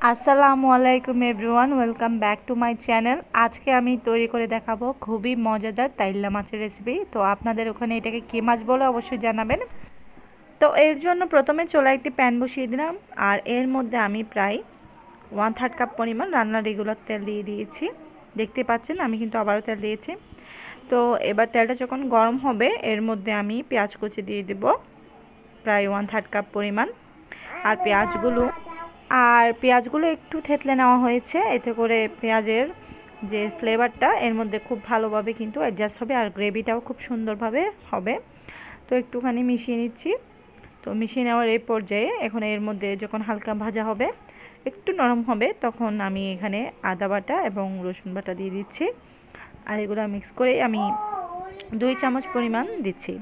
আসসালামু আলাইকুম everyone, welcome back to my channel. আজকে আমি তৈরি করে দেখাবো খুবই মজাদার তাইল্লা মাছের রেসিপি। তো আপনাদের ওখানে এটাকে কী মাছ বলে অবশ্যই জানাবেন। তো এর জন্য প্রথমে চুলায় একটি প্যান বসিয়ে দিলাম, আর এর মধ্যে আমি প্রায় 1/3 কাপ পরিমাণ রান্নার রেগুলার তেল দিয়ে দিয়েছি। দেখতে পাচ্ছেন আমি কিন্তু আবারও তেল দিয়েছি। তো এবার তেলটা যখন গরম হবে এর মধ্যে আমি পেঁয়াজ কুচি দিয়ে দেব প্রায় 1/3 কাপ পরিমাণ। আর পেঁয়াজগুলো একটু থেতলে নেওয়া হয়েছে, এতে করে পেঁয়াজের যে ফ্লেভারটা এর মধ্যে খুব ভালোভাবে কিন্তু অ্যাডজাস্ট হবে, আর গ্রেভিটাও খুব সুন্দরভাবে হবে। তো একটুখানি মিশিয়ে নিচ্ছি। তো মিশিয়ে নেওয়ার এই পর্যায়ে এখন এর মধ্যে যখন হালকা ভাজা হবে, একটু নরম হবে, তখন আমি এখানে আদা বাটা এবং রসুন বাটা দিয়ে দিচ্ছি। আর এগুলো মিক্স করে আমি 2 চামচ পরিমাণ দিচ্ছি।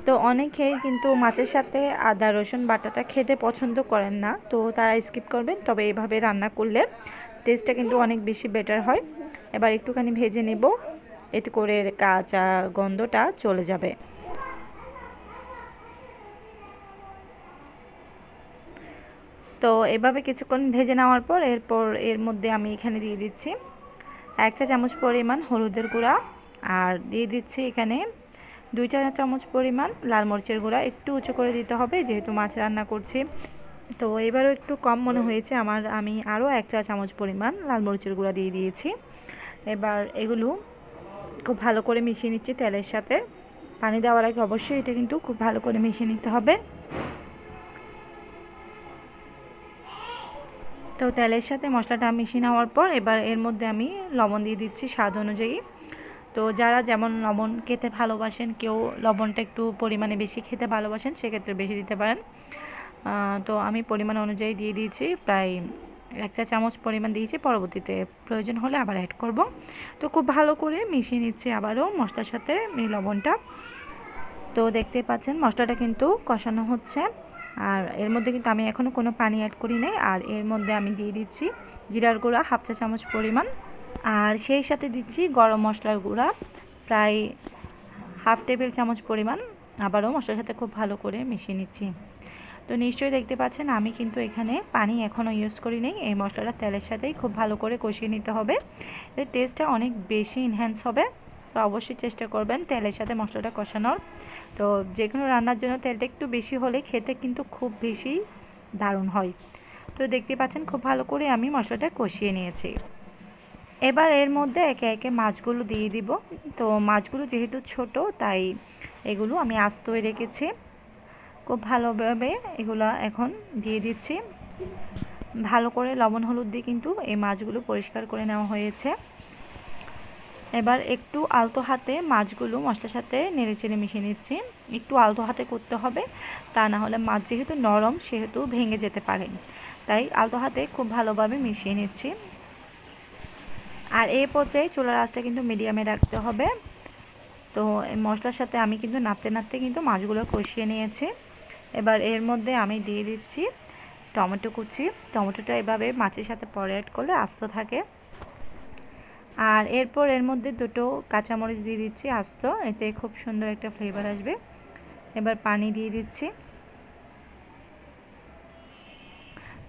তো অনেকেই কিন্তু মাছের সাথে আদা রসুন বাটাটা খেতে পছন্দ করেন না, তো তারা স্কিপ করবেন। তবে এইভাবে রান্না করলে টেস্টটা কিন্তু অনেক বেশি বেটার হয়। এবার একটুখানি ভেজে নেব, এতে করে কাঁচা গন্ধটা চলে যাবে। তো এভাবে কিছুক্ষণ ভেজে নেওয়ার পর এর মধ্যে আমি এখানে দিয়ে দিচ্ছি 1 চা চামচ পরিমাণ হলুদের গুঁড়া, আর দিয়ে দিচ্ছি এখানে 2 চা চামচ পরিমাণ লাল মরিচের গুঁড়া। একটু উঁচু করে দিতে হবে যেহেতু মাছ রান্না করছি। তো এবারও একটু কম মনে হয়েছে আমার, আমি আরও 1 চা চামচ পরিমাণ লাল মরিচের গুঁড়া দিয়ে দিয়েছি। এবার এগুলো খুব ভালো করে মিশিয়ে নিচ্ছি তেলের সাথে। পানি দেওয়ার আগে অবশ্যই এটা কিন্তু খুব ভালো করে মিশিয়ে নিতে হবে। তো তেলের সাথে মশলাটা মিশিয়ে নেওয়ার পর এবার এর মধ্যে আমি লবণ দিয়ে দিচ্ছি স্বাদ অনুযায়ী। তো যারা যেমন লবণ খেতে ভালোবাসেন, কেউ লবণটা একটু পরিমাণে বেশি খেতে ভালোবাসেন, সেক্ষেত্রে বেশি দিতে পারেন। তো আমি পরিমাণ অনুযায়ী দিয়ে দিয়েছি, প্রায় 1 চা চামচ পরিমাণ দিয়েছি। পরবর্তীতে প্রয়োজন হলে আবার অ্যাড করব। তো খুব ভালো করে মিশিয়ে নিচ্ছি আবারও মশলার সাথে এই লবণটা। তো দেখতে পাচ্ছেন মশলাটা কিন্তু কষানো হচ্ছে, আর এর মধ্যে কিন্তু আমি এখনও কোনো পানি অ্যাড করি নাই। আর এর মধ্যে আমি দিয়ে দিচ্ছি জিরার গুঁড়া 1/2 চা চামচ পরিমাণ, আর সেই সাথে দিচ্ছি গরম মশলার গুঁড়া প্রায় 1/2 টেবিল চামচ পরিমাণ। আবারও মশলার সাথে খুব ভালো করে মিশিয়ে নিচ্ছি। তো নিশ্চয়ই দেখতে পাচ্ছেন আমি কিন্তু এখানে পানি এখনও ইউজ করি নাই। এই মশলাটা তেলের সাথেই খুব ভালো করে কষিয়ে নিতে হবে, এর টেস্টটা অনেক বেশি এনহ্যান্স হবে। তো অবশ্যই চেষ্টা করবেন তেলের সাথে মশলাটা কষানোর। তো যে কোনো রান্নার জন্য তেলটা একটু বেশি হলে খেতে কিন্তু খুব বেশি দারুণ হয়। তো দেখতে পাচ্ছেন খুব ভালো করে আমি মশলাটা কষিয়ে নিয়েছি। এবার এর মধ্যে একে একে মাছগুলো দিয়ে দিব। তো মাছগুলো যেহেতু ছোট, তাই এগুলো আমি আস্তই রেখেছি। খুব ভালোভাবে এগুলো এখন দিয়ে দিচ্ছি। ভালো করে লবণ হলুদ দিয়ে কিন্তু এই মাছগুলো পরিষ্কার করে নেওয়া হয়েছে। এবার একটু আলতো হাতে মাছগুলো মশলার সাথে নেড়েচেড়ে মিশিয়ে নিচ্ছি। একটু আলতো হাতে করতে হবে, তা না হলে মাছ যেহেতু নরম সেহেতু ভেঙে যেতে পারে। তাই আলতো হাতে খুব ভালোভাবে মিশিয়ে নিচ্ছি। আর এই পর্যায়ে চুলার আঁচটা কিন্তু মিডিয়ামে রাখতে হবে। তো এই মশলার সাথে আমি কিন্তু নাড়তে নাড়তে কিন্তু মাছগুলো কষিয়ে নিয়েছি। এবার এর মধ্যে আমি দিয়ে দিচ্ছি টমেটো কুচি। টমেটোটা এভাবে মাছের সাথে পরে অ্যাড করলে আস্ত থাকে। আর এরপর এর মধ্যে 2টো কাঁচামরিচ দিয়ে দিচ্ছি আস্ত, এতে খুব সুন্দর একটা ফ্লেভার আসবে। এবার পানি দিয়ে দিচ্ছি।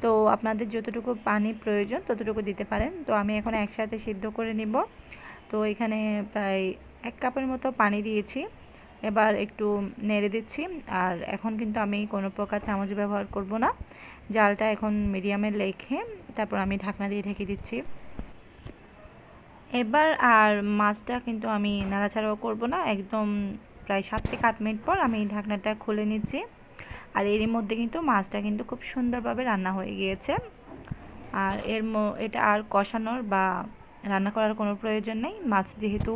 তো আপনাদের যতটুকু পানি প্রয়োজন ততটুকু দিতে পারেন। তো আমি এখন একসাথে সিদ্ধ করে নিব। তো এখানে প্রায় 1 কাপের মতো পানি দিয়েছি। এবার একটু নেড়ে দিচ্ছি। আর এখন কিন্তু আমি কোনো প্রকার চামচ ব্যবহার করব না। জালটা এখন মিডিয়ামে রেখে তারপর আমি ঢাকনা দিয়ে ঢেকে দিচ্ছি। এবার আর মাছটা কিন্তু আমি নাড়াচাড়াও করব না, একদম প্রায় 7 থেকে 8 মিনিট পর আমি ঢাকনাটা খুলে নিচ্ছি। আর এরই মধ্যে কিন্তু মাছটা কিন্তু খুব সুন্দরভাবে রান্না হয়ে গিয়েছে। আর এটা আর কষানোর বা রান্না করার কোনো প্রয়োজন নেই। মাছ যেহেতু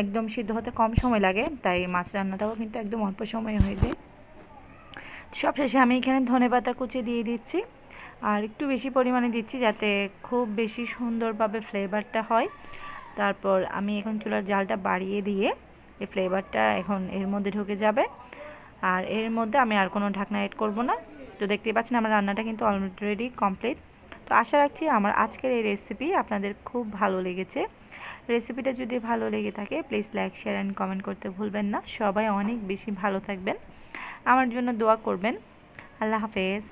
একদম সিদ্ধ হতে কম সময় লাগে, তাই মাছ রান্নাটাও কিন্তু একদম অল্প সময়ে হয়ে যায়। সবশেষে আমি এখানে ধনেপাতা কুচি দিয়ে দিচ্ছি, আর একটু বেশি পরিমাণে দিচ্ছি যাতে খুব বেশি সুন্দরভাবে ফ্লেভারটা হয়। তারপর আমি এখন চুলার জালটা বাড়িয়ে দিয়ে এই ফ্লেভারটা এখন এর মধ্যে ঢুকে যাবে। আর এর মধ্যে আমি আর কোনো ঢাকনা এড করব না। তো দেখতেই পাচ্ছেন আমার রান্নাটা কিন্তু অলরেডি কমপ্লিট। তো আশা রাখছি আমার আজকের এই রেসিপি আপনাদের খুব ভালো লেগেছে। রেসিপিটা যদি ভালো লেগে থাকে please like share and comment করতে ভুলবেন না। সবাই অনেক বেশি ভালো থাকবেন, আমার জন্য দোয়া করবেন। আল্লাহ হাফেজ।